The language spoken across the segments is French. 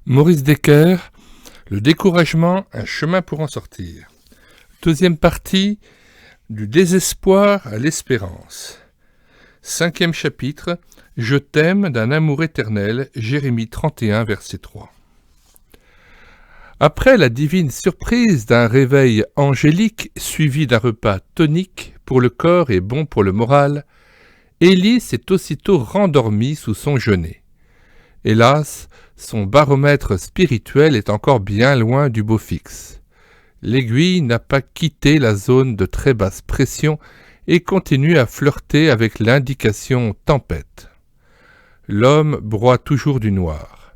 Maurice Decker, le découragement, un chemin pour en sortir. Deuxième partie, du désespoir à l'espérance. 5e chapitre, Je t'aime d'un amour éternel, Jérémie 31, verset 3. Après la divine surprise d'un réveil angélique suivi d'un repas tonique pour le corps et bon pour le moral, Élie s'est aussitôt rendormi sous son genêt. Hélas, son baromètre spirituel est encore bien loin du beau fixe. L'aiguille n'a pas quitté la zone de très basse pression et continue à flirter avec l'indication tempête. L'homme broie toujours du noir.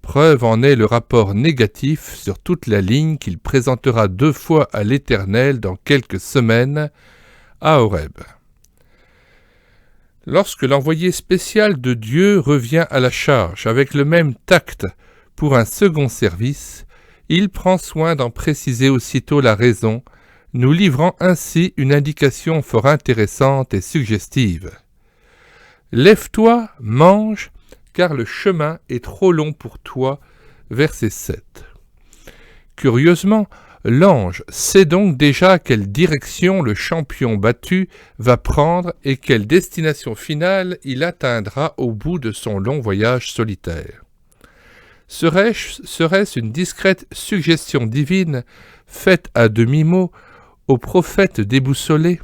Preuve en est le rapport négatif sur toute la ligne qu'il présentera 2 fois à l'Éternel dans quelques semaines à Horeb. Lorsque l'envoyé spécial de Dieu revient à la charge avec le même tact pour un second service, il prend soin d'en préciser aussitôt la raison, nous livrant ainsi une indication fort intéressante et suggestive. « Lève-toi, mange, car le chemin est trop long pour toi. » Verset 7. Curieusement, l'ange sait donc déjà quelle direction le champion battu va prendre et quelle destination finale il atteindra au bout de son long voyage solitaire. Serait-ce une discrète suggestion divine faite à demi-mot au prophète déboussolé ?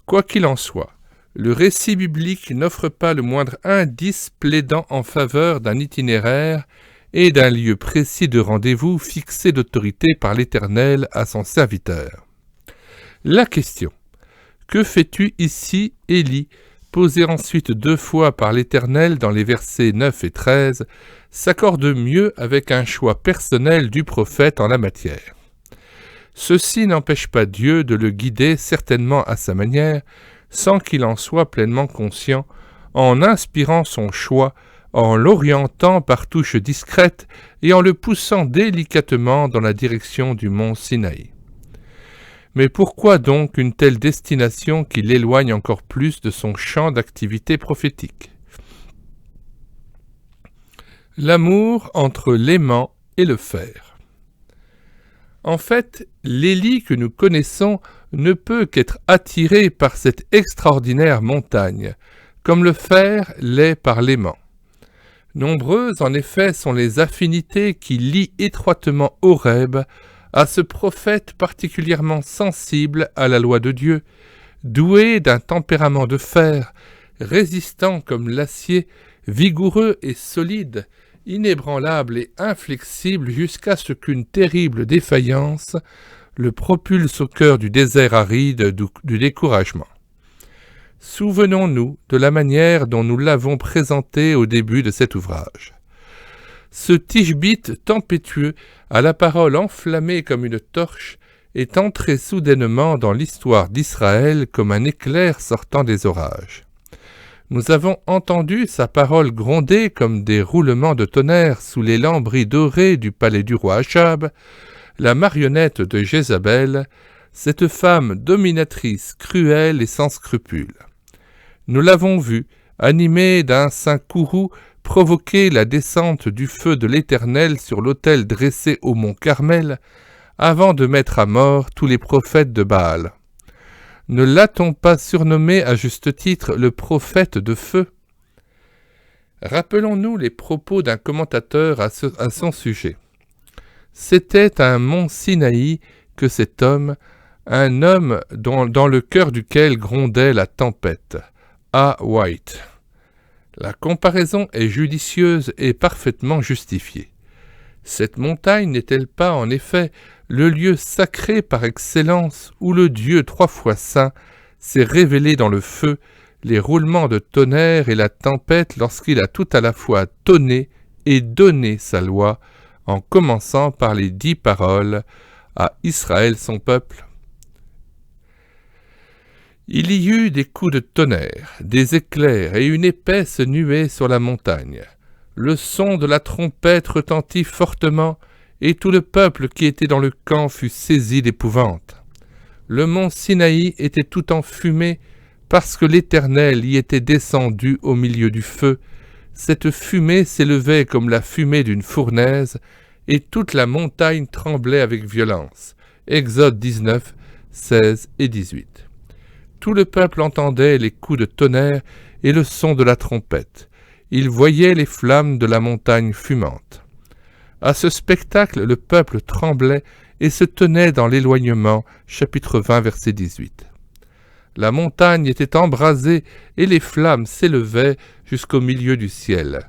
Quoi qu'il en soit, le récit biblique n'offre pas le moindre indice plaidant en faveur d'un itinéraire et d'un lieu précis de rendez-vous fixé d'autorité par l'Éternel à son serviteur. La question « Que fais-tu ici, Élie ?» posée ensuite 2 fois par l'Éternel dans les versets 9 et 13, s'accorde mieux avec un choix personnel du prophète en la matière. Ceci n'empêche pas Dieu de le guider certainement à sa manière, sans qu'il en soit pleinement conscient, en inspirant son choix, en l'orientant par touches discrètes et en le poussant délicatement dans la direction du mont Sinaï. Mais pourquoi donc une telle destination qui l'éloigne encore plus de son champ d'activité prophétique ? L'amour entre l'aimant et le fer. En fait, l'Élie que nous connaissons ne peut qu'être attiré par cette extraordinaire montagne, comme le fer l'est par l'aimant. Nombreuses en effet sont les affinités qui lient étroitement Horeb à ce prophète particulièrement sensible à la loi de Dieu, doué d'un tempérament de fer, résistant comme l'acier, vigoureux et solide, inébranlable et inflexible jusqu'à ce qu'une terrible défaillance le propulse au cœur du désert aride du découragement. Souvenons-nous de la manière dont nous l'avons présenté au début de cet ouvrage. Ce Tishbite tempétueux, à la parole enflammée comme une torche, est entré soudainement dans l'histoire d'Israël comme un éclair sortant des orages. Nous avons entendu sa parole gronder comme des roulements de tonnerre sous les lambris dorés du palais du roi Achab, la marionnette de Jézabel, cette femme dominatrice, cruelle et sans scrupules. Nous l'avons vue, animée d'un saint courroux, provoquer la descente du feu de l'Éternel sur l'autel dressé au mont Carmel, avant de mettre à mort tous les prophètes de Baal. Ne l'a-t-on pas surnommé à juste titre le prophète de feu ? Rappelons-nous les propos d'un commentateur à son sujet. C'était un mont Sinaï que cet homme, un homme dans le cœur duquel grondait la tempête. A. White. La comparaison est judicieuse et parfaitement justifiée. Cette montagne n'est-elle pas, en effet, le lieu sacré par excellence où le Dieu 3 fois saint s'est révélé dans le feu, les roulements de tonnerre et la tempête lorsqu'il a tout à la fois tonné et donné sa loi, en commençant par les 10 paroles à Israël son peuple. Il y eut des coups de tonnerre, des éclairs et une épaisse nuée sur la montagne. Le son de la trompette retentit fortement, et tout le peuple qui était dans le camp fut saisi d'épouvante. Le mont Sinaï était tout en fumée, parce que l'Éternel y était descendu au milieu du feu, Cette fumée s'élevait comme la fumée d'une fournaise, et toute la montagne tremblait avec violence. Exode 19, 16 et 18. Tout le peuple entendait les coups de tonnerre et le son de la trompette. Il voyait les flammes de la montagne fumante. À ce spectacle, le peuple tremblait et se tenait dans l'éloignement. Chapitre 20, verset 18. La montagne était embrasée et les flammes s'élevaient jusqu'au milieu du ciel.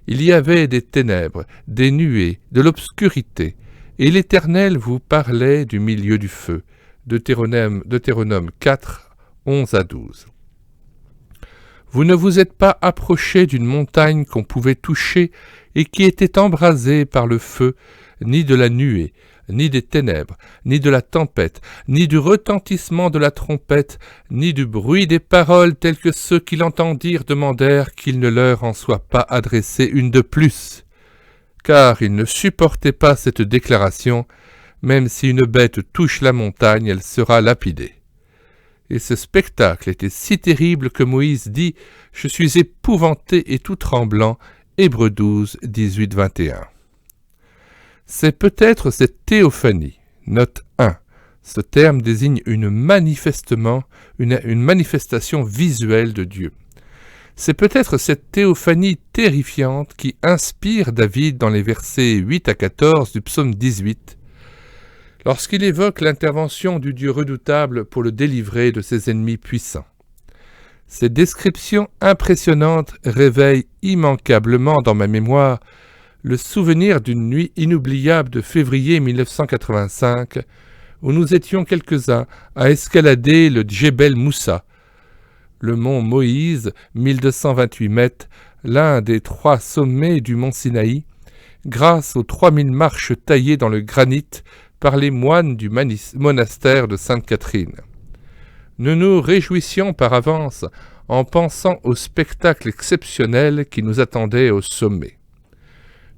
Il y avait des ténèbres, des nuées, de l'obscurité, et l'Éternel vous parlait du milieu du feu. Deutéronome 4, 11 à 12. Vous ne vous êtes pas approchés d'une montagne qu'on pouvait toucher et qui était embrasée par le feu, ni de la nuée, ni des ténèbres, ni de la tempête, ni du retentissement de la trompette, ni du bruit des paroles telles que ceux qui l'entendirent demandèrent qu'il ne leur en soit pas adressé une de plus. Car ils ne supportaient pas cette déclaration, même si une bête touche la montagne, elle sera lapidée. Et ce spectacle était si terrible que Moïse dit « Je suis épouvanté et tout tremblant » Hébreux 12, 18, 21. C'est peut-être cette théophanie, note 1. Ce terme désigne une manifestation visuelle de Dieu. C'est peut-être cette théophanie terrifiante qui inspire David dans les versets 8 à 14 du psaume 18, lorsqu'il évoque l'intervention du Dieu redoutable pour le délivrer de ses ennemis puissants. Ces descriptions impressionnantes réveillent immanquablement dans ma mémoire le souvenir d'une nuit inoubliable de février 1985, où nous étions quelques-uns à escalader le Djebel Moussa, le mont Moïse, 1228 mètres, l'un des 3 sommets du mont Sinaï, grâce aux 3000 marches taillées dans le granit par les moines du monastère de Sainte-Catherine. Nous nous réjouissions par avance en pensant au spectacle exceptionnel qui nous attendait au sommet.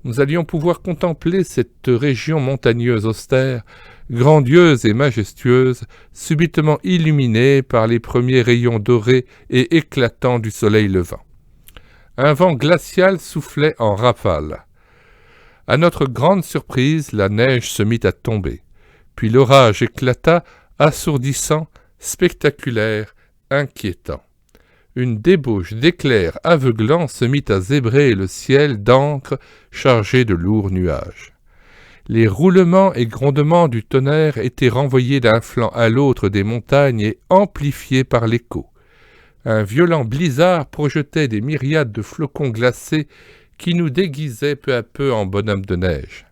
Nous allions pouvoir contempler cette région montagneuse austère, grandiose et majestueuse, subitement illuminée par les premiers rayons dorés et éclatants du soleil levant. Un vent glacial soufflait en rafales. À notre grande surprise, la neige se mit à tomber, puis l'orage éclata, assourdissant, spectaculaire, inquiétant. Une débauche d'éclairs aveuglants se mit à zébrer le ciel d'encre chargé de lourds nuages. Les roulements et grondements du tonnerre étaient renvoyés d'un flanc à l'autre des montagnes et amplifiés par l'écho. Un violent blizzard projetait des myriades de flocons glacés qui nous déguisaient peu à peu en bonhommes de neige.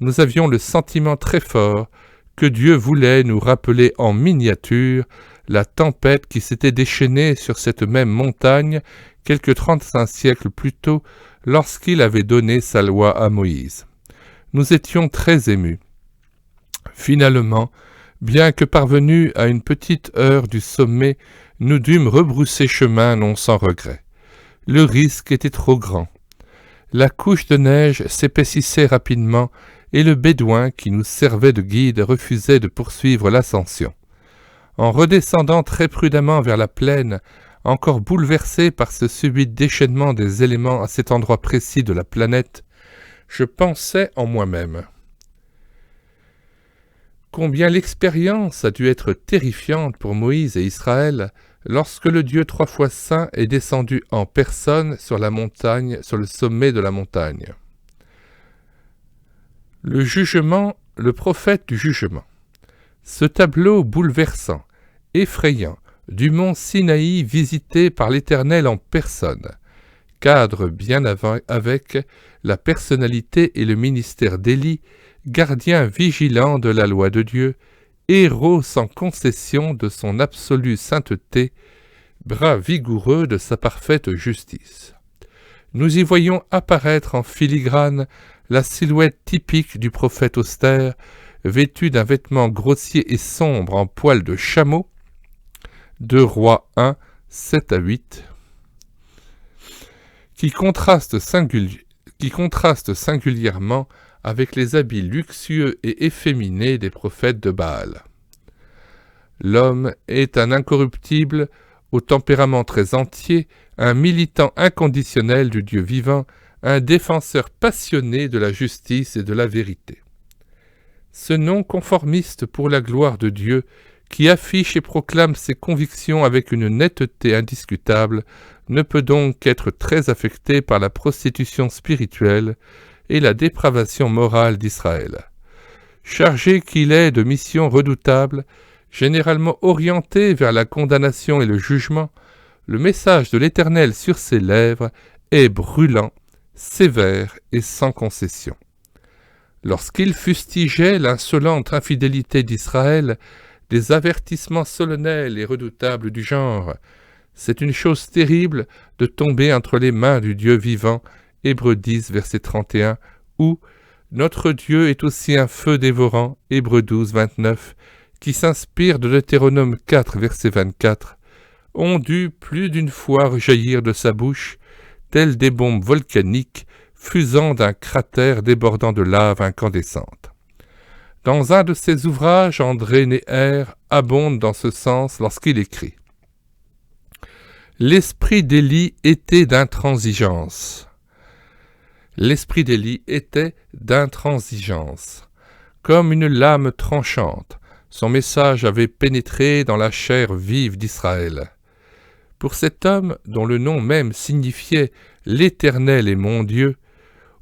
Nous avions le sentiment très fort que Dieu voulait nous rappeler en miniature la tempête qui s'était déchaînée sur cette même montagne quelques 35 siècles plus tôt lorsqu'il avait donné sa loi à Moïse. Nous étions très émus. Finalement, bien que parvenus à une petite heure du sommet, nous dûmes rebrousser chemin non sans regret. Le risque était trop grand. La couche de neige s'épaississait rapidement et le bédouin qui nous servait de guide refusait de poursuivre l'ascension. En redescendant très prudemment vers la plaine, encore bouleversé par ce subit déchaînement des éléments à cet endroit précis de la planète, je pensais en moi-même. Combien l'expérience a dû être terrifiante pour Moïse et Israël lorsque le Dieu 3 fois saint est descendu en personne sur la montagne, sur le sommet de la montagne. Le jugement, le prophète du jugement. Ce tableau bouleversant, effrayant, du mont Sinaï visité par l'Éternel en personne, cadre bien avec la personnalité et le ministère d'Élie, gardien vigilant de la loi de Dieu, héros sans concession de son absolue sainteté, bras vigoureux de sa parfaite justice. Nous y voyons apparaître en filigrane la silhouette typique du prophète austère, vêtu d'un vêtement grossier et sombre en poil de chameau, 2 Rois 1, 7 à 8, qui contraste singulièrement avec les habits luxueux et efféminés des prophètes de Baal. L'homme est un incorruptible au tempérament très entier, un militant inconditionnel du Dieu vivant, un défenseur passionné de la justice et de la vérité. Ce non-conformiste pour la gloire de Dieu, qui affiche et proclame ses convictions avec une netteté indiscutable, ne peut donc qu'être très affecté par la prostitution spirituelle et la dépravation morale d'Israël. Chargé qu'il est de missions redoutables, généralement orientées vers la condamnation et le jugement, le message de l'Éternel sur ses lèvres est brûlant, sévère et sans concession. Lorsqu'il fustigeait l'insolente infidélité d'Israël, des avertissements solennels et redoutables du genre « C'est une chose terrible de tomber entre les mains du Dieu vivant » Hébreux 10, verset 31, ou « Notre Dieu est aussi un feu dévorant » Hébreux 12, 29, qui s'inspire de Deutéronome 4, verset 24, ont dû plus d'une fois rejaillir de sa bouche, telles des bombes volcaniques fusant d'un cratère débordant de lave incandescente. Dans un de ses ouvrages, André Neher abonde dans ce sens lorsqu'il écrit « L'esprit d'Élie était d'intransigeance. L'esprit d'Élie était d'intransigeance. Comme une lame tranchante, son message avait pénétré dans la chair vive d'Israël. Pour cet homme, dont le nom même signifiait « l'Éternel est mon Dieu »,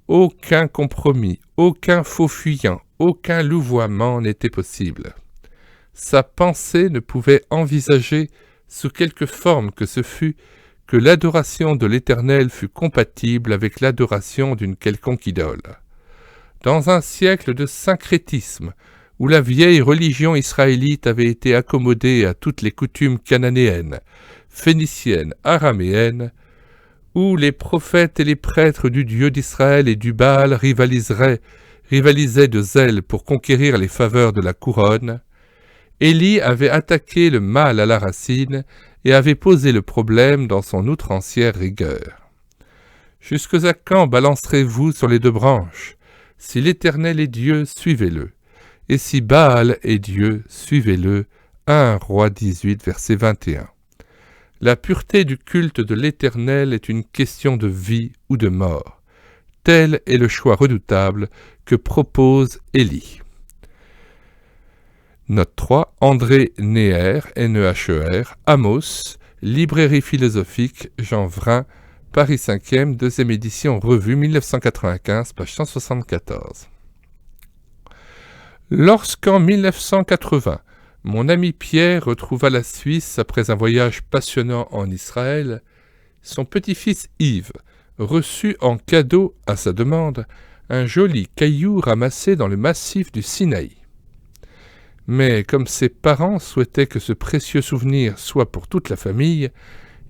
aucun compromis, aucun faux fuyant, aucun louvoiement n'était possible. Sa pensée ne pouvait envisager, sous quelque forme que ce fût, que l'adoration de l'Éternel fût compatible avec l'adoration d'une quelconque idole. Dans un siècle de syncrétisme, où la vieille religion israélite avait été accommodée à toutes les coutumes cananéennes, phéniciennes, araméennes, où les prophètes et les prêtres du Dieu d'Israël et du Baal rivalisaient de zèle pour conquérir les faveurs de la couronne, Élie avait attaqué le mal à la racine et avait posé le problème dans son outrancière rigueur. « Jusque à quand balancerez-vous sur les deux branches? Si l'Éternel est Dieu, suivez-le. Et si Baal est Dieu, suivez-le. » 1 Roi 18, verset 21. La pureté du culte de l'Éternel est une question de vie ou de mort. Tel est le choix redoutable que propose Élie. Note 3. André Neher, N-E-H-E-R, Amos, Librairie philosophique, Jean Vrin, Paris 5e, 2e édition, revue 1995, page 174. Lorsqu'en 1980, mon ami Pierre retrouva la Suisse après un voyage passionnant en Israël, son petit-fils Yves reçut en cadeau, à sa demande, un joli caillou ramassé dans le massif du Sinaï. Mais comme ses parents souhaitaient que ce précieux souvenir soit pour toute la famille,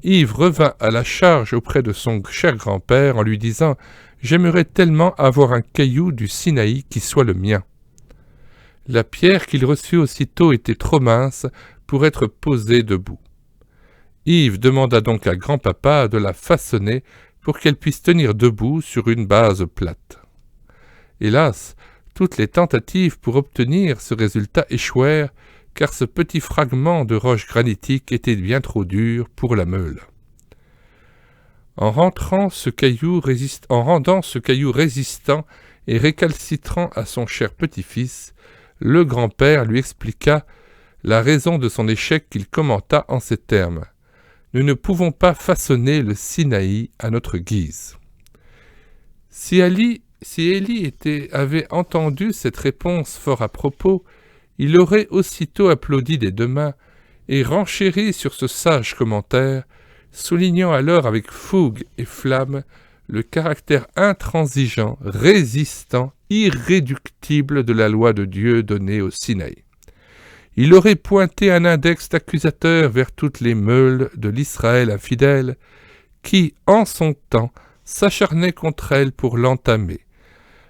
Yves revint à la charge auprès de son cher grand-père en lui disant « J'aimerais tellement avoir un caillou du Sinaï qui soit le mien. » La pierre qu'il reçut aussitôt était trop mince pour être posée debout. Yves demanda donc à grand-papa de la façonner pour qu'elle puisse tenir debout sur une base plate. Hélas, toutes les tentatives pour obtenir ce résultat échouèrent, car ce petit fragment de roche granitique était bien trop dur pour la meule. En rendant ce caillou résistant et récalcitrant à son cher petit-fils, le grand-père lui expliqua la raison de son échec qu'il commenta en ces termes. « Nous ne pouvons pas façonner le Sinaï à notre guise. » Si Élie avait entendu cette réponse fort à propos, il aurait aussitôt applaudi des deux mains et renchéri sur ce sage commentaire, soulignant alors avec fougue et flamme le caractère intransigeant, résistant, irréductible de la loi de Dieu donnée au Sinaï. Il aurait pointé un index accusateur vers toutes les meules de l'Israël infidèle qui, en son temps, s'acharnaient contre elle pour l'entamer,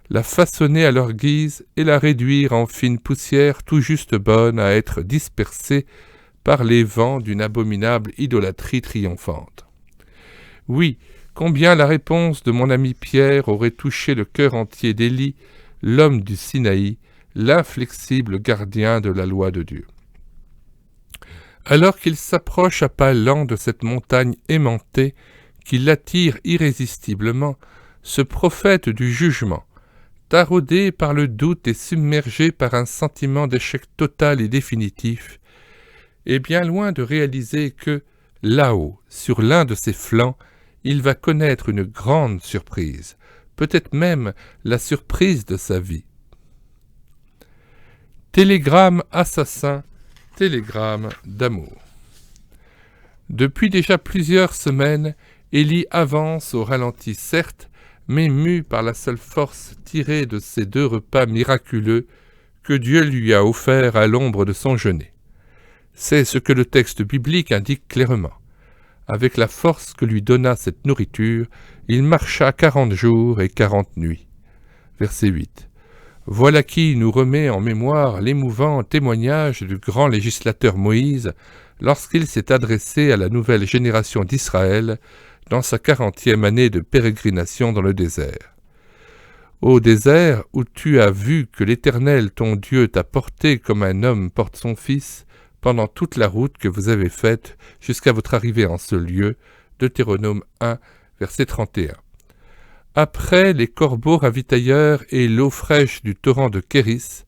la façonner à leur guise et la réduire en fine poussière tout juste bonne à être dispersée par les vents d'une abominable idolâtrie triomphante. Oui, combien la réponse de mon ami Pierre aurait touché le cœur entier d'Élie, l'homme du Sinaï, l'inflexible gardien de la loi de Dieu. Alors qu'il s'approche à pas lents de cette montagne aimantée qui l'attire irrésistiblement, ce prophète du jugement, taraudé par le doute et submergé par un sentiment d'échec total et définitif, est bien loin de réaliser que, là-haut, sur l'un de ses flancs, il va connaître une grande surprise, peut-être même la surprise de sa vie. Télégramme assassin, télégramme d'amour. Depuis déjà plusieurs semaines, Élie avance au ralenti certes, mais mu par la seule force tirée de ces 2 repas miraculeux que Dieu lui a offerts à l'ombre de son jeûner. C'est ce que le texte biblique indique clairement. Avec la force que lui donna cette nourriture, il marcha 40 jours et 40 nuits. Verset 8. Voilà qui nous remet en mémoire l'émouvant témoignage du grand législateur Moïse lorsqu'il s'est adressé à la nouvelle génération d'Israël dans sa 40e année de pérégrination dans le désert. Ô désert, où tu as vu que l'Éternel ton Dieu t'a porté comme un homme porte son fils pendant toute la route que vous avez faite jusqu'à votre arrivée en ce lieu, Deutéronome 1, verset 31. Après les corbeaux ravitailleurs et l'eau fraîche du torrent de Kéris,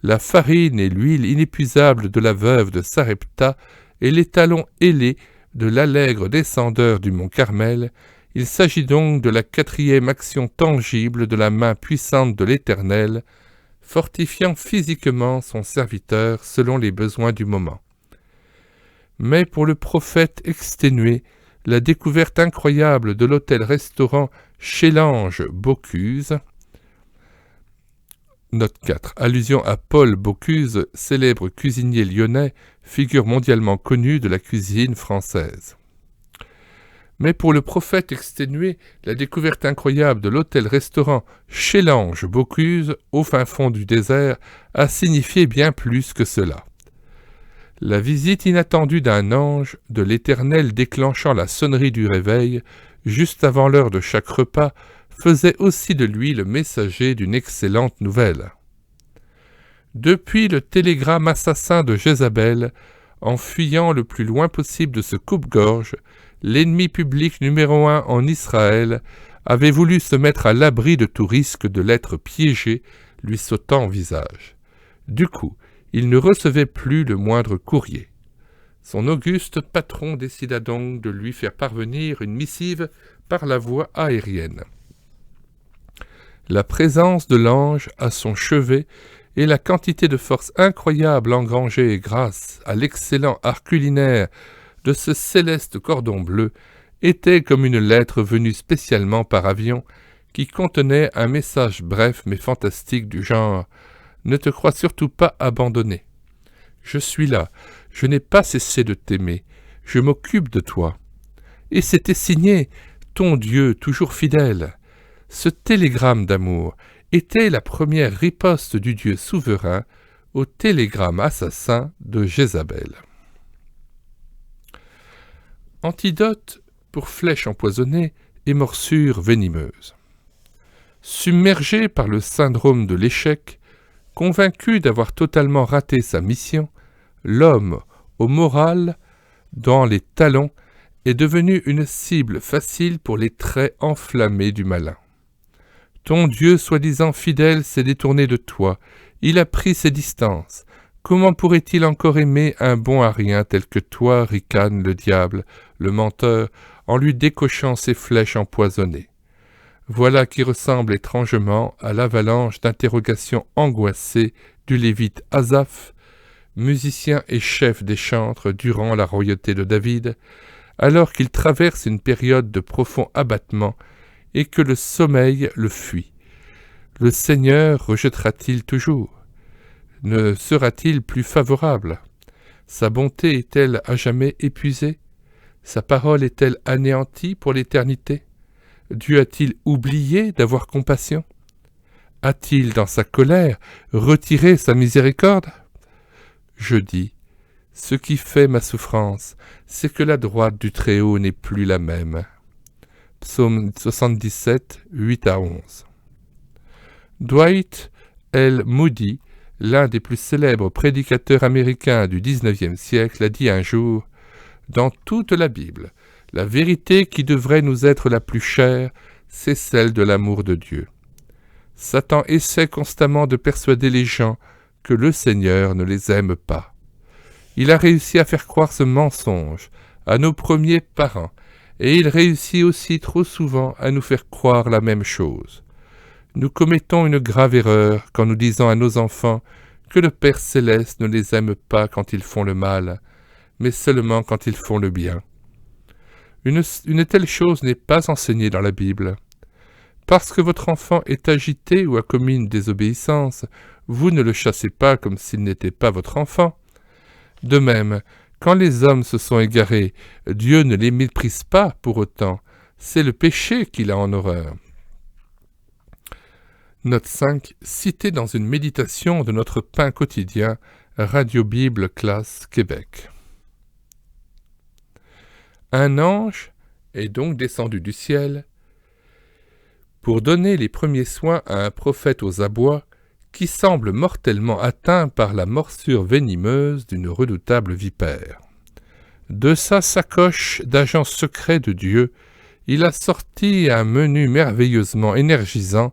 la farine et l'huile inépuisable de la veuve de Sarepta et les talons ailés de l'allègre descendeur du mont Carmel, il s'agit donc de la 4e action tangible de la main puissante de l'Éternel, fortifiant physiquement son serviteur selon les besoins du moment. Mais pour le prophète exténué, la découverte incroyable de l'hôtel-restaurant Chélange Bocuse, note 4, allusion à Paul Bocuse, célèbre cuisinier lyonnais, figure mondialement connue de la cuisine française. Mais pour le prophète exténué, la découverte incroyable de l'hôtel-restaurant Chélange Bocuse, au fin fond du désert, a signifié bien plus que cela. La visite inattendue d'un ange, de l'Éternel déclenchant la sonnerie du réveil, juste avant l'heure de chaque repas, faisait aussi de lui le messager d'une excellente nouvelle. Depuis le télégramme assassin de Jézabel, en fuyant le plus loin possible de ce coupe-gorge, l'ennemi public numéro 1 en Israël avait voulu se mettre à l'abri de tout risque de l'être piégé, lui sautant au visage. Du coup, il ne recevait plus le moindre courrier. Son auguste patron décida donc de lui faire parvenir une missive par la voie aérienne. La présence de l'ange à son chevet et la quantité de force incroyable engrangée grâce à l'excellent art culinaire de ce céleste cordon bleu étaient comme une lettre venue spécialement par avion qui contenait un message bref mais fantastique du genre « Ne te crois surtout pas abandonné. Je suis là, je n'ai pas cessé de t'aimer, je m'occupe de toi. » Et c'était signé « Ton Dieu toujours fidèle ». Ce télégramme d'amour était la première riposte du Dieu souverain au télégramme assassin de Jézabel. Antidote pour flèches empoisonnées et morsures venimeuses. Submergé par le syndrome de l'échec, convaincu d'avoir totalement raté sa mission, l'homme au moral, dans les talons, est devenu une cible facile pour les traits enflammés du malin. Ton Dieu soi-disant fidèle s'est détourné de toi, il a pris ses distances. Comment pourrait-il encore aimer un bon à rien tel que toi, ricane le diable, le menteur, en lui décochant ses flèches empoisonnées? Voilà qui ressemble étrangement à l'avalanche d'interrogations angoissées du lévite Asaph, musicien et chef des chantres durant la royauté de David, alors qu'il traverse une période de profond abattement et que le sommeil le fuit. Le Seigneur rejettera-t-il toujours? Ne sera-t-il plus favorable? Sa bonté est-elle à jamais épuisée? Sa parole est-elle anéantie pour l'éternité? Dieu a-t-il oublié d'avoir compassion? A-t-il, dans sa colère, retiré sa miséricorde? Je dis, ce qui fait ma souffrance, c'est que la droite du Très-Haut n'est plus la même. Psaume 77, 8 à 11. Dwight L. Moody l'un des plus célèbres prédicateurs américains du XIXe siècle, a dit un jour « Dans toute la Bible, la vérité qui devrait nous être la plus chère, c'est celle de l'amour de Dieu. » Satan essaie constamment de persuader les gens que le Seigneur ne les aime pas. Il a réussi à faire croire ce mensonge à nos premiers parents, et il réussit aussi trop souvent à nous faire croire la même chose. Nous commettons une grave erreur quand nous disons à nos enfants que le Père Céleste ne les aime pas quand ils font le mal, mais seulement quand ils font le bien. Une telle chose n'est pas enseignée dans la Bible. Parce que votre enfant est agité ou a commis une désobéissance, vous ne le chassez pas comme s'il n'était pas votre enfant. De même, quand les hommes se sont égarés, Dieu ne les méprise pas pour autant, c'est le péché qu'il a en horreur. Note 5, citée dans une méditation de notre pain quotidien, Radio Bible Classe Québec. Un ange est donc descendu du ciel pour donner les premiers soins à un prophète aux abois qui semble mortellement atteint par la morsure venimeuse d'une redoutable vipère. De sa sacoche d'agent secret de Dieu, il a sorti un menu merveilleusement énergisant,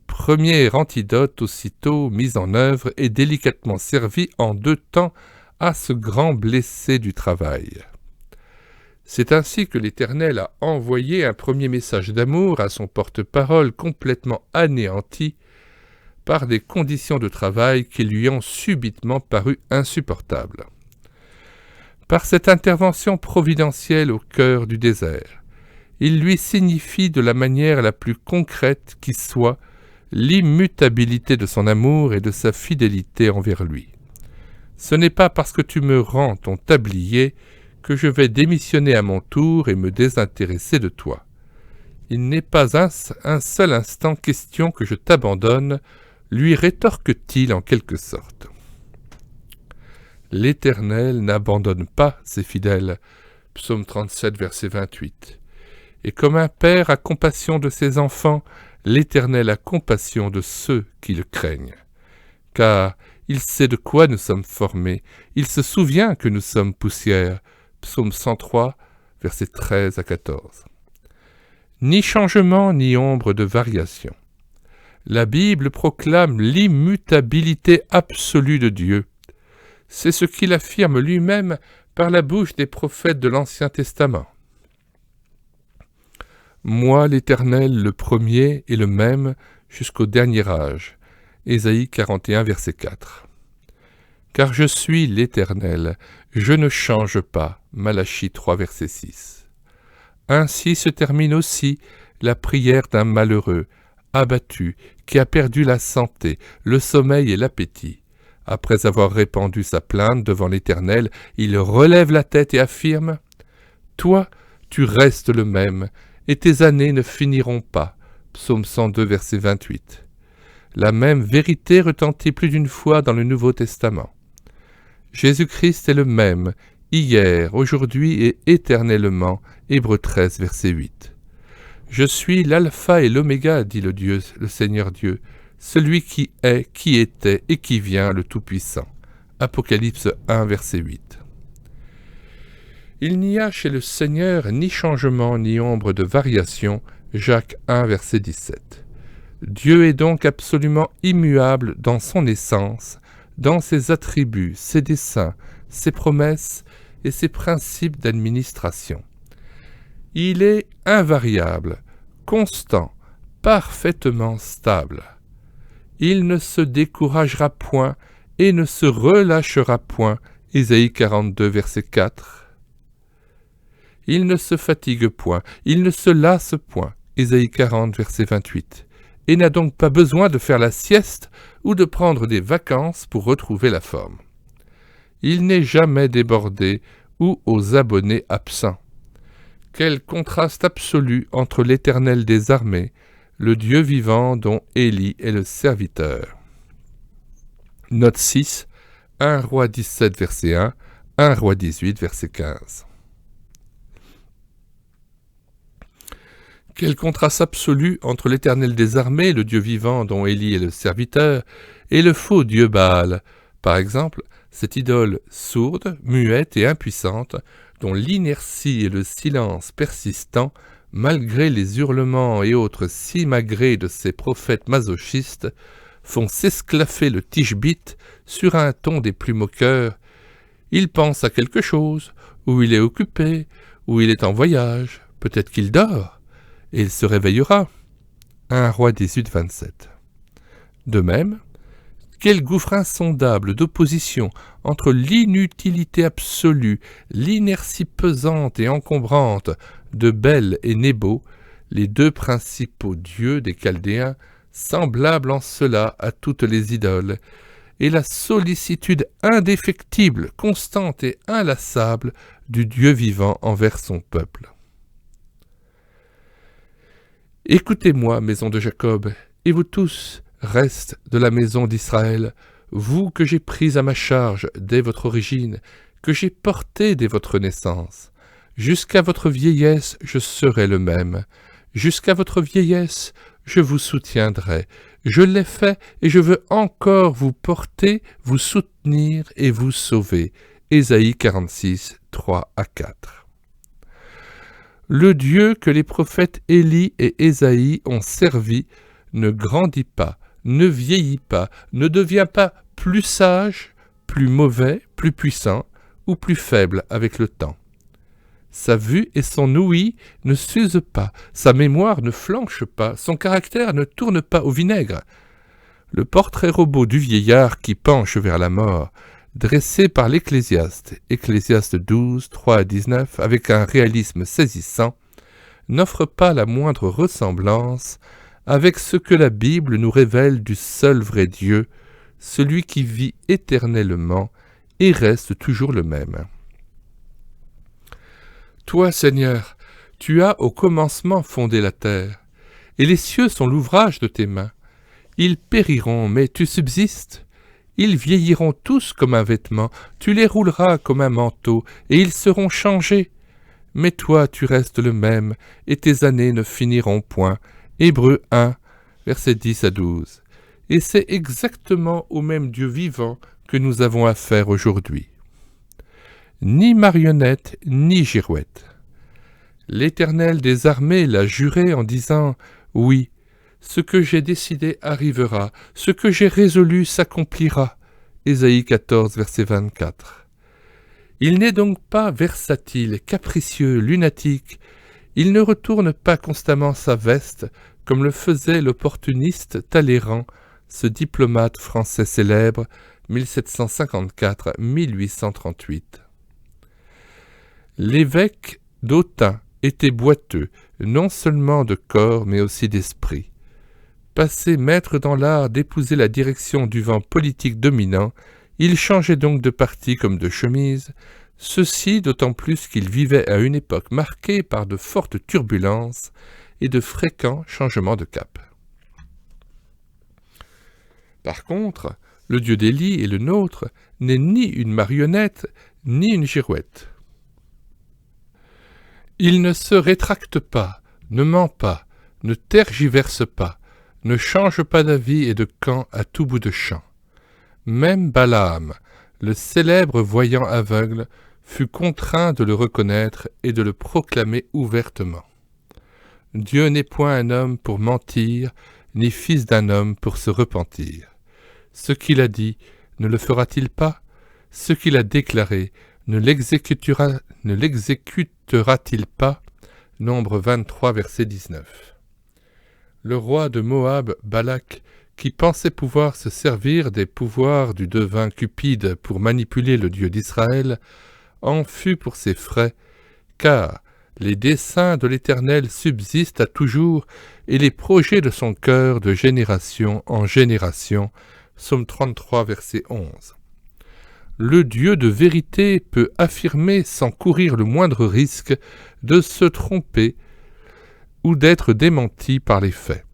premier antidote aussitôt mis en œuvre et délicatement servi en 2 temps à ce grand blessé du travail. C'est ainsi que l'Éternel a envoyé un premier message d'amour à son porte-parole complètement anéanti par des conditions de travail qui lui ont subitement paru insupportables. Par cette intervention providentielle au cœur du désert, il lui signifie de la manière la plus concrète qui soit l'immutabilité de son amour et de sa fidélité envers lui. Ce n'est pas parce que tu me rends ton tablier que je vais démissionner à mon tour et me désintéresser de toi. Il n'est pas un seul instant question que je t'abandonne, lui rétorque-t-il en quelque sorte. L'Éternel n'abandonne pas ses fidèles, psaume 37, verset 28. Et comme un père a compassion de ses enfants, l'Éternel a compassion de ceux qui le craignent. Car il sait de quoi nous sommes formés, il se souvient que nous sommes poussière, psaume 103, versets 13 à 14. Ni changement ni ombre de variation. La Bible proclame l'immutabilité absolue de Dieu. C'est ce qu'il affirme lui-même par la bouche des prophètes de l'Ancien Testament. Moi, l'Éternel, le premier et le même jusqu'au dernier âge. Ésaïe 41, verset 4. Car je suis l'Éternel, je ne change pas. Malachie 3, verset 6. Ainsi se termine aussi la prière d'un malheureux, abattu, qui a perdu la santé, le sommeil et l'appétit. Après avoir répandu sa plainte devant l'Éternel, il relève la tête et affirme « Toi, tu restes le même, et tes années ne finiront pas. » Psaume 102, verset 28. La même vérité retentit plus d'une fois dans le Nouveau Testament. Jésus-Christ est le même, hier, aujourd'hui et éternellement. Hébreux 13, verset 8. Je suis l'alpha et l'oméga, dit le Seigneur Dieu, celui qui est, qui était et qui vient, le Tout-Puissant. Apocalypse 1, verset 8. Il n'y a chez le Seigneur ni changement ni ombre de variation. Jacques 1, verset 17. Dieu est donc absolument immuable dans son essence, dans ses attributs, ses desseins, ses promesses et ses principes d'administration. Il est invariable, constant, parfaitement stable. Il ne se découragera point et ne se relâchera point. Ésaïe 42, verset 4. Il ne se fatigue point, il ne se lasse point. Ésaïe 40, verset 28. Et n'a donc pas besoin de faire la sieste ou de prendre des vacances pour retrouver la forme. Il n'est jamais débordé ou aux abonnés absents. Quel contraste absolu entre l'Éternel des armées, le Dieu vivant dont Élie est le serviteur. Note 6, 1 Roi 17, verset 1, 1 Roi 18, verset 15. Quel contraste absolu entre l'Éternel des armées, le Dieu vivant dont Élie est le serviteur, et le faux Dieu Baal. Par exemple, cette idole sourde, muette et impuissante, dont l'inertie et le silence persistant, malgré les hurlements et autres simagrées de ces prophètes masochistes, font s'esclaffer le tishbite sur un ton des plus moqueurs. Il pense à quelque chose, ou il est occupé, ou il est en voyage, peut-être qu'il dort, et il se réveillera. 1 Roi 18, 27. De même, quel gouffre insondable d'opposition entre l'inutilité absolue, l'inertie pesante et encombrante de Bel et Nebo, les deux principaux dieux des Chaldéens, semblables en cela à toutes les idoles, et la sollicitude indéfectible, constante et inlassable du Dieu vivant envers son peuple. Écoutez-moi, maison de Jacob, et vous tous, restes de la maison d'Israël, vous que j'ai pris à ma charge dès votre origine, que j'ai porté dès votre naissance. Jusqu'à votre vieillesse, je serai le même. Jusqu'à votre vieillesse, je vous soutiendrai. Je l'ai fait et je veux encore vous porter, vous soutenir et vous sauver. Ésaïe 46, 3 à 4. Le Dieu que les prophètes Élie et Ésaïe ont servi ne grandit pas, ne vieillit pas, ne devient pas plus sage, plus mauvais, plus puissant ou plus faible avec le temps. Sa vue et son ouïe ne s'usent pas, sa mémoire ne flanche pas, son caractère ne tourne pas au vinaigre. Le portrait robot du vieillard qui penche vers la mort, dressé par l'Ecclésiaste, Ecclésiaste 12, 3 à 19, avec un réalisme saisissant, n'offre pas la moindre ressemblance avec ce que la Bible nous révèle du seul vrai Dieu, celui qui vit éternellement et reste toujours le même. Toi, Seigneur, tu as au commencement fondé la terre, et les cieux sont l'ouvrage de tes mains. Ils périront, mais tu subsistes. Ils vieilliront tous comme un vêtement, tu les rouleras comme un manteau, et ils seront changés. Mais toi, tu restes le même, et tes années ne finiront point. Hébreux 1, versets 10 à 12. Et c'est exactement au même Dieu vivant que nous avons affaire aujourd'hui. Ni marionnette, ni girouette. L'Éternel des armées l'a juré en disant « Oui, ce que j'ai décidé arrivera, ce que j'ai résolu s'accomplira. » Ésaïe 14, verset 24. Il n'est donc pas versatile, capricieux, lunatique. Il ne retourne pas constamment sa veste, comme le faisait l'opportuniste Talleyrand, ce diplomate français célèbre, 1754-1838. L'évêque d'Autun était boiteux, non seulement de corps, mais aussi d'esprit. Passé maître dans l'art d'épouser la direction du vent politique dominant, il changeait donc de parti comme de chemise, ceci d'autant plus qu'il vivait à une époque marquée par de fortes turbulences et de fréquents changements de cap. Par contre, le Dieu d'Élie et le nôtre n'est ni une marionnette, ni une girouette. Il ne se rétracte pas, ne ment pas, ne tergiverse pas, ne change pas d'avis et de camp à tout bout de champ. Même Balaam, le célèbre voyant aveugle, fut contraint de le reconnaître et de le proclamer ouvertement. Dieu n'est point un homme pour mentir, ni fils d'un homme pour se repentir. Ce qu'il a dit, ne le fera-t-il pas? Ce qu'il a déclaré, ne l'exécutera-t-il pas? Nombre 23, verset 19. Le roi de Moab, Balak, qui pensait pouvoir se servir des pouvoirs du devin Cupide pour manipuler le Dieu d'Israël, en fut pour ses frais, car les desseins de l'Éternel subsistent à toujours et les projets de son cœur de génération en génération. Psaume 33, verset 11. Le Dieu de vérité peut affirmer sans courir le moindre risque de se tromper ou d'être démenti par les faits.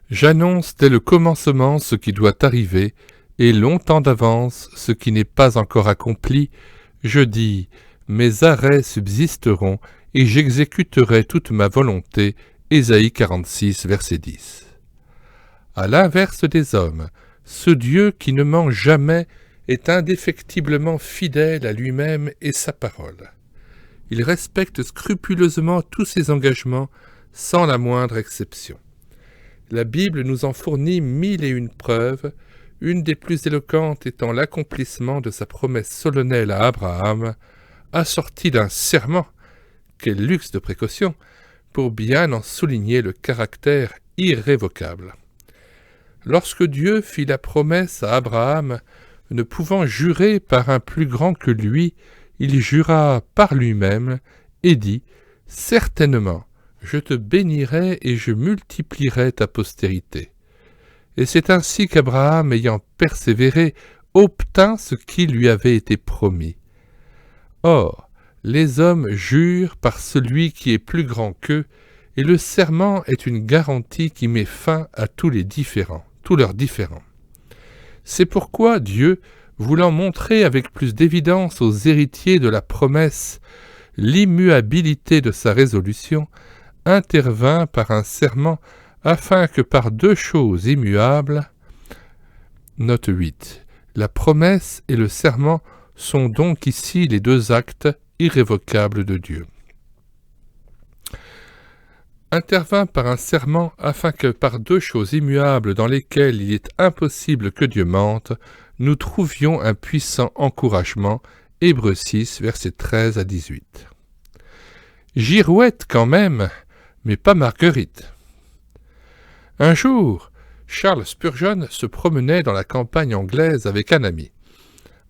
J'annonce dès le commencement ce qui doit arriver, et longtemps d'avance ce qui n'est pas encore accompli. Je dis, mes arrêts subsisteront, et j'exécuterai toute ma volonté. Ésaïe 46, verset 10. À l'inverse des hommes, ce Dieu qui ne ment jamais est indéfectiblement fidèle à lui-même et sa parole. Il respecte scrupuleusement tous ses engagements sans la moindre exception. La Bible nous en fournit 1001 preuves, une des plus éloquentes étant l'accomplissement de sa promesse solennelle à Abraham, assortie d'un serment, quel luxe de précaution, pour bien en souligner le caractère irrévocable. Lorsque Dieu fit la promesse à Abraham, ne pouvant jurer par un plus grand que lui, il jura par lui-même et dit « Certainement, je te bénirai et je multiplierai ta postérité. » Et c'est ainsi qu'Abraham, ayant persévéré, obtint ce qui lui avait été promis. Or, les hommes jurent par celui qui est plus grand qu'eux, et le serment est une garantie qui met fin à tous leurs différends. C'est pourquoi Dieu, voulant montrer avec plus d'évidence aux héritiers de la promesse l'immuabilité de sa résolution, intervint par un serment afin que par deux choses immuables, note 8, la promesse et le serment sont donc ici les deux actes irrévocables de Dieu. Intervint par un serment afin que par deux choses immuables dans lesquelles il est impossible que Dieu mente, nous trouvions un puissant encouragement. Hébreux 6, versets 13 à 18. Girouette quand même, mais pas Marguerite. Un jour, Charles Spurgeon se promenait dans la campagne anglaise avec un ami.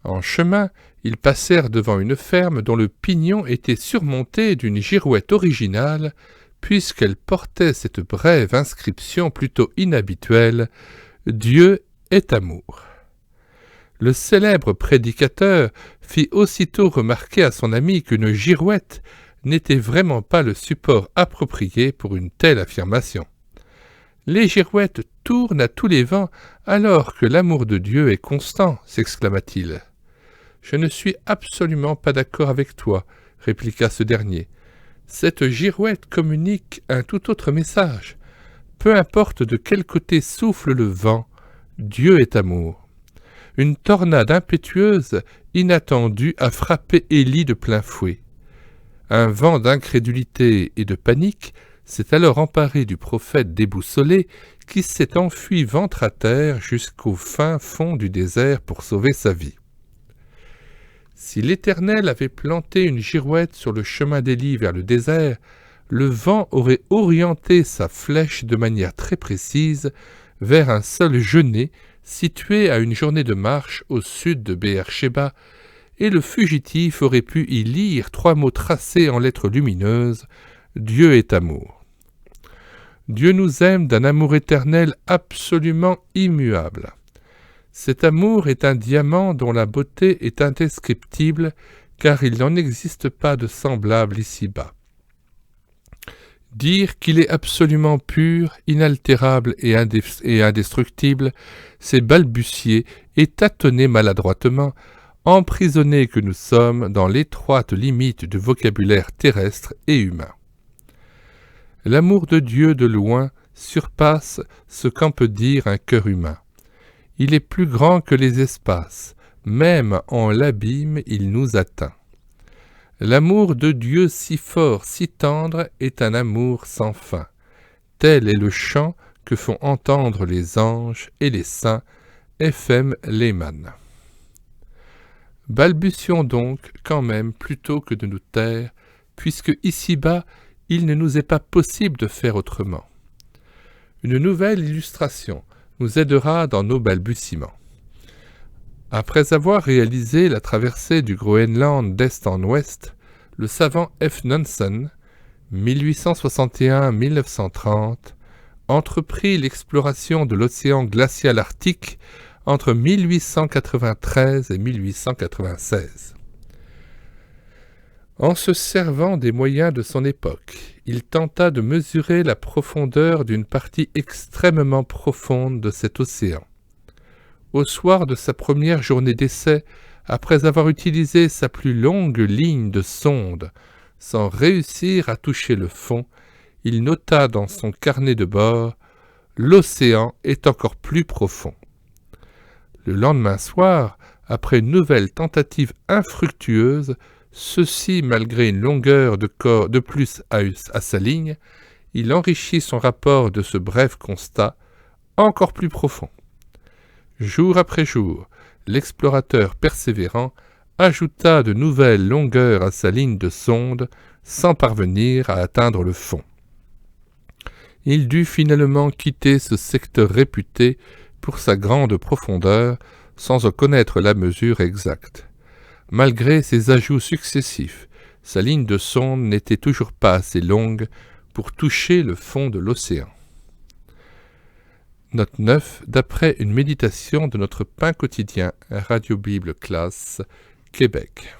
En chemin, ils passèrent devant une ferme dont le pignon était surmonté d'une girouette originale, puisqu'elle portait cette brève inscription plutôt inhabituelle « Dieu est amour ». Le célèbre prédicateur fit aussitôt remarquer à son ami qu'une girouette n'était vraiment pas le support approprié pour une telle affirmation. Les girouettes tournent à tous les vents alors que l'amour de Dieu est constant, s'exclama-t-il. Je ne suis absolument pas d'accord avec toi, répliqua ce dernier. Cette girouette communique un tout autre message. Peu importe de quel côté souffle le vent, Dieu est amour. Une tornade impétueuse, inattendue, a frappé Élie de plein fouet. Un vent d'incrédulité et de panique s'est alors emparé du prophète déboussolé qui s'est enfui ventre à terre jusqu'au fin fond du désert pour sauver sa vie. Si l'Éternel avait planté une girouette sur le chemin d'Élie vers le désert, le vent aurait orienté sa flèche de manière très précise vers un seul genêt situé à une journée de marche au sud de Beer-Sheba, et le fugitif aurait pu y lire 3 mots tracés en lettres lumineuses « Dieu est amour ». Dieu nous aime d'un amour éternel absolument immuable. Cet amour est un diamant dont la beauté est indescriptible, car il n'en existe pas de semblable ici-bas. Dire qu'il est absolument pur, inaltérable et indestructible, c'est balbutier et tâtonner maladroitement, emprisonnés que nous sommes dans l'étroite limite du vocabulaire terrestre et humain. L'amour de Dieu de loin surpasse ce qu'en peut dire un cœur humain. Il est plus grand que les espaces, même en l'abîme il nous atteint. L'amour de Dieu si fort, si tendre, est un amour sans fin. Tel est le chant que font entendre les anges et les saints. F.M. Lehmann. Balbutions donc quand même plutôt que de nous taire, puisque ici-bas, il ne nous est pas possible de faire autrement. Une nouvelle illustration nous aidera dans nos balbutiements. Après avoir réalisé la traversée du Groenland d'est en ouest, le savant F. Nansen, 1861-1930, entreprit l'exploration de l'océan glacial arctique entre 1893 et 1896. En se servant des moyens de son époque, il tenta de mesurer la profondeur d'une partie extrêmement profonde de cet océan. Au soir de sa première journée d'essai, après avoir utilisé sa plus longue ligne de sonde, sans réussir à toucher le fond, il nota dans son carnet de bord « L'océan est encore plus profond ». Le lendemain soir, après une nouvelle tentative infructueuse, ceci malgré une longueur de plus à sa ligne, il enrichit son rapport de ce bref constat, encore plus profond. Jour après jour, l'explorateur persévérant ajouta de nouvelles longueurs à sa ligne de sonde sans parvenir à atteindre le fond. Il dut finalement quitter ce secteur réputé pour sa grande profondeur sans en connaître la mesure exacte. Malgré ses ajouts successifs, sa ligne de sonde n'était toujours pas assez longue pour toucher le fond de l'océan. Note 9, d'après une méditation de notre pain quotidien, Radio Bible Classe, Québec.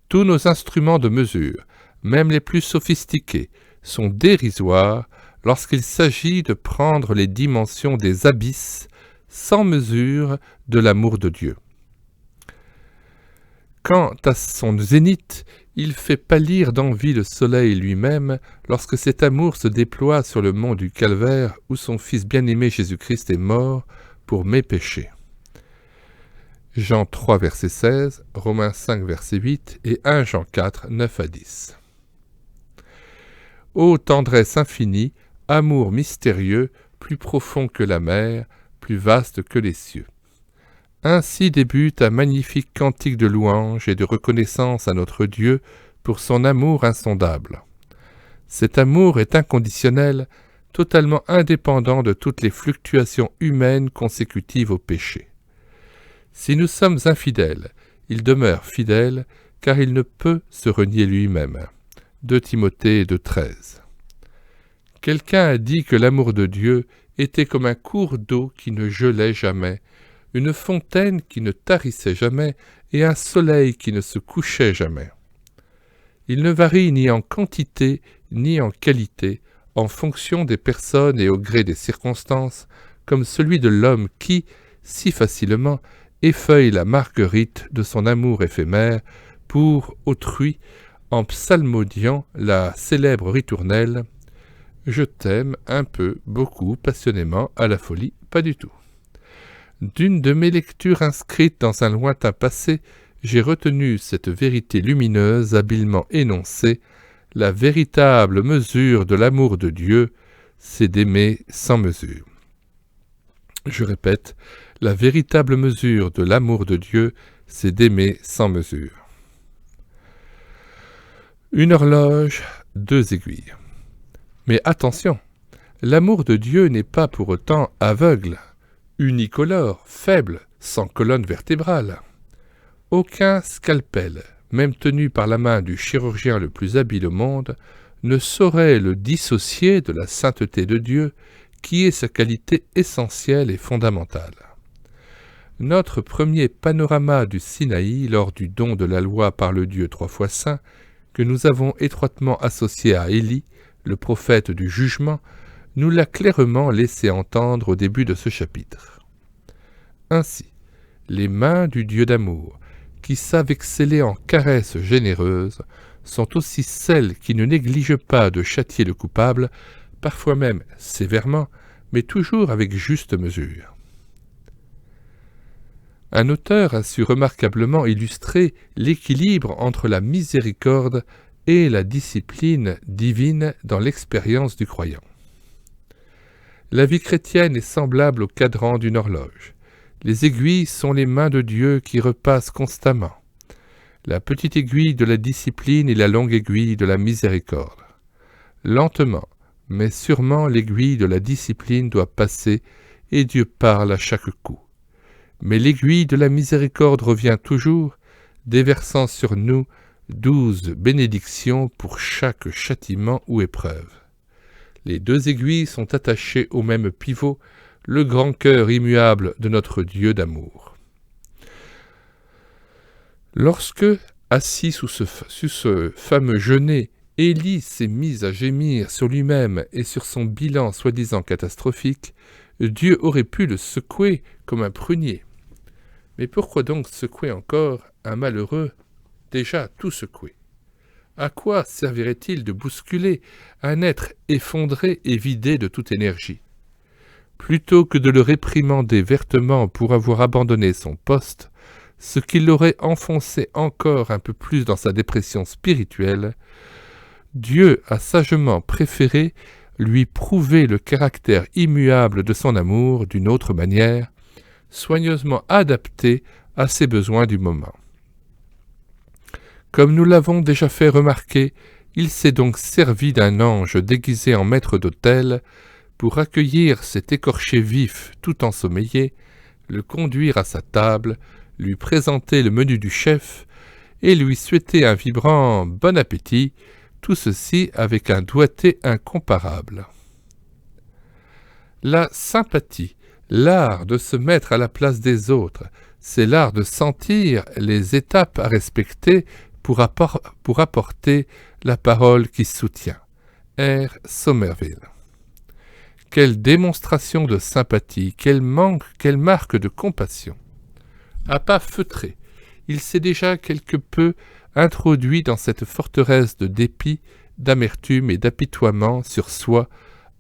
Tous nos instruments de mesure, même les plus sophistiqués, sont dérisoires lorsqu'il s'agit de prendre les dimensions des abysses sans mesure de l'amour de Dieu. Quant à son zénith, il fait pâlir d'envie le soleil lui-même lorsque cet amour se déploie sur le mont du Calvaire où son Fils bien-aimé Jésus-Christ est mort pour mes péchés. Jean 3, verset 16, Romains 5, verset 8 et 1 Jean 4, 9 à 10. Ô tendresse infinie, amour mystérieux, plus profond que la mer, plus vaste que les cieux. Ainsi débute un magnifique cantique de louange et de reconnaissance à notre Dieu pour son amour insondable. Cet amour est inconditionnel, totalement indépendant de toutes les fluctuations humaines consécutives au péché. Si nous sommes infidèles, il demeure fidèle, car il ne peut se renier lui-même. 2 Timothée 2,13. Quelqu'un a dit que l'amour de Dieu était comme un cours d'eau qui ne gelait jamais, une fontaine qui ne tarissait jamais et un soleil qui ne se couchait jamais. Il ne varie ni en quantité ni en qualité, en fonction des personnes et au gré des circonstances, comme celui de l'homme qui, si facilement, effeuille la marguerite de son amour éphémère pour autrui, en psalmodiant la célèbre ritournelle « Je t'aime un peu, beaucoup, passionnément, à la folie, pas du tout ». D'une de mes lectures inscrites dans un lointain passé, j'ai retenu cette vérité lumineuse habilement énoncée. La véritable mesure de l'amour de Dieu, c'est d'aimer sans mesure. Je répète, la véritable mesure de l'amour de Dieu, c'est d'aimer sans mesure. Une horloge, 2 aiguilles. Mais attention, l'amour de Dieu n'est pas pour autant aveugle, unicolore, faible, sans colonne vertébrale. Aucun scalpel, même tenu par la main du chirurgien le plus habile au monde, ne saurait le dissocier de la sainteté de Dieu, qui est sa qualité essentielle et fondamentale. Notre premier panorama du Sinaï lors du don de la loi par le Dieu 3 fois saint, que nous avons étroitement associé à Élie, le prophète du jugement, nous l'a clairement laissé entendre au début de ce chapitre. Ainsi, les mains du Dieu d'amour, qui savent exceller en caresses généreuses, sont aussi celles qui ne négligent pas de châtier le coupable, parfois même sévèrement, mais toujours avec juste mesure. Un auteur a su remarquablement illustrer l'équilibre entre la miséricorde et la discipline divine dans l'expérience du croyant. La vie chrétienne est semblable au cadran d'une horloge. Les aiguilles sont les mains de Dieu qui repassent constamment. La petite aiguille de la discipline et la longue aiguille de la miséricorde. Lentement, mais sûrement l'aiguille de la discipline doit passer et Dieu parle à chaque coup. Mais l'aiguille de la miséricorde revient toujours, déversant sur nous 12 bénédictions pour chaque châtiment ou épreuve. Les 2 aiguilles sont attachées au même pivot, le grand cœur immuable de notre Dieu d'amour. Lorsque, assis sous ce fameux genêt, Élie s'est mis à gémir sur lui-même et sur son bilan soi-disant catastrophique, Dieu aurait pu le secouer comme un prunier. Mais pourquoi donc secouer encore un malheureux déjà tout secoué. À quoi servirait-il de bousculer un être effondré et vidé de toute énergie? Plutôt que de le réprimander vertement pour avoir abandonné son poste, ce qui l'aurait enfoncé encore un peu plus dans sa dépression spirituelle, Dieu a sagement préféré lui prouver le caractère immuable de son amour d'une autre manière, soigneusement adaptée à ses besoins du moment. Comme nous l'avons déjà fait remarquer, il s'est donc servi d'un ange déguisé en maître d'autel pour accueillir cet écorché vif tout ensommeillé, le conduire à sa table, lui présenter le menu du chef et lui souhaiter un vibrant bon appétit, tout ceci avec un doigté incomparable. La sympathie, l'art de se mettre à la place des autres, c'est l'art de sentir les étapes à respecter pour apporter la parole qui soutient. R. Somerville. Quelle démonstration de sympathie, quelle marque de compassion. À pas feutré, il s'est déjà quelque peu introduit dans cette forteresse de dépit, d'amertume et d'apitoiement sur soi,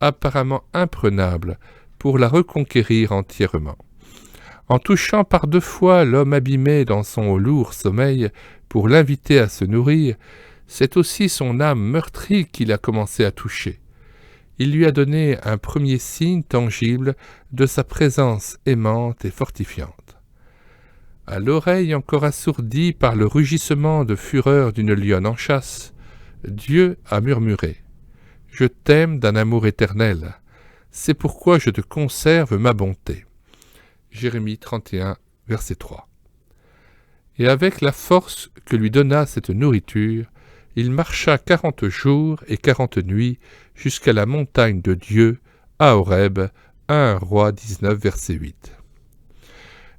apparemment imprenable, pour la reconquérir entièrement. En touchant par 2 fois l'homme abîmé dans son lourd sommeil pour l'inviter à se nourrir, c'est aussi son âme meurtrie qu'il a commencé à toucher. Il lui a donné un premier signe tangible de sa présence aimante et fortifiante. À l'oreille encore assourdie par le rugissement de fureur d'une lionne en chasse, Dieu a murmuré « Je t'aime d'un amour éternel, c'est pourquoi je te conserve ma bonté. » Jérémie 31, verset 3. Et avec la force que lui donna cette nourriture, il marcha 40 jours et 40 nuits jusqu'à la montagne de Dieu, à Horeb, 1 Roi 19, verset 8.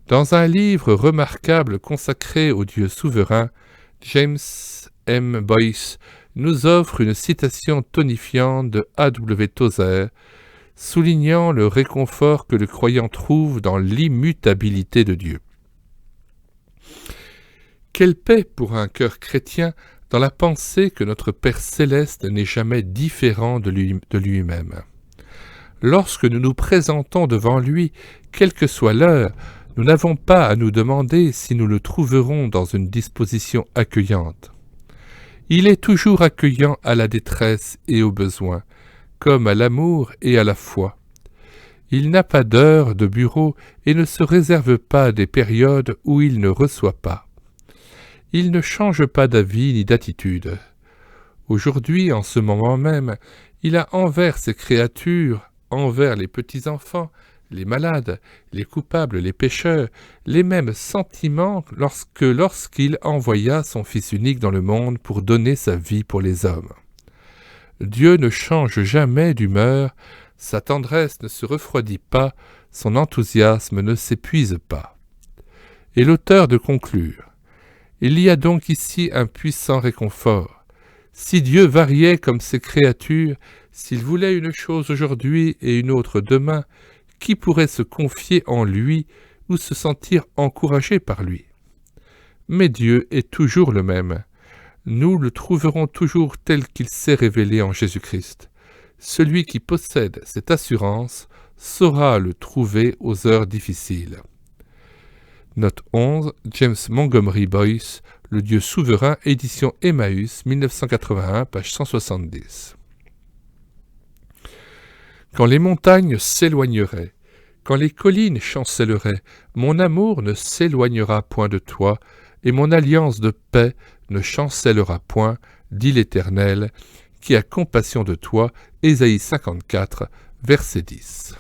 Dans un livre remarquable consacré au Dieu souverain, James M. Boyce nous offre une citation tonifiante de A.W. Tozer, soulignant le réconfort que le croyant trouve dans l'immutabilité de Dieu. Quelle paix pour un cœur chrétien dans la pensée que notre Père céleste n'est jamais différent de lui-même. Lorsque nous nous présentons devant lui, quelle que soit l'heure, nous n'avons pas à nous demander si nous le trouverons dans une disposition accueillante. Il est toujours accueillant à la détresse et au besoin, comme à l'amour et à la foi. Il n'a pas d'heure de bureau et ne se réserve pas des périodes où il ne reçoit pas. Il ne change pas d'avis ni d'attitude. Aujourd'hui, en ce moment même, il a envers ses créatures, envers les petits-enfants, les malades, les coupables, les pécheurs, les mêmes sentiments lorsqu'il envoya son Fils unique dans le monde pour donner sa vie pour les hommes. Dieu ne change jamais d'humeur, sa tendresse ne se refroidit pas, son enthousiasme ne s'épuise pas. Et l'auteur de conclure. Il y a donc ici un puissant réconfort. Si Dieu variait comme ses créatures, s'il voulait une chose aujourd'hui et une autre demain, qui pourrait se confier en lui ou se sentir encouragé par lui? Mais Dieu est toujours le même. Nous le trouverons toujours tel qu'il s'est révélé en Jésus-Christ. Celui qui possède cette assurance saura le trouver aux heures difficiles. Note 11, James Montgomery Boyce, Le Dieu souverain, édition Emmaüs, 1981, page 170. Quand les montagnes s'éloigneraient, quand les collines chancelleraient, mon amour ne s'éloignera point de toi, et mon alliance de paix ne chancellera point, dit l'Éternel, qui a compassion de toi. Ésaïe 54, verset 10.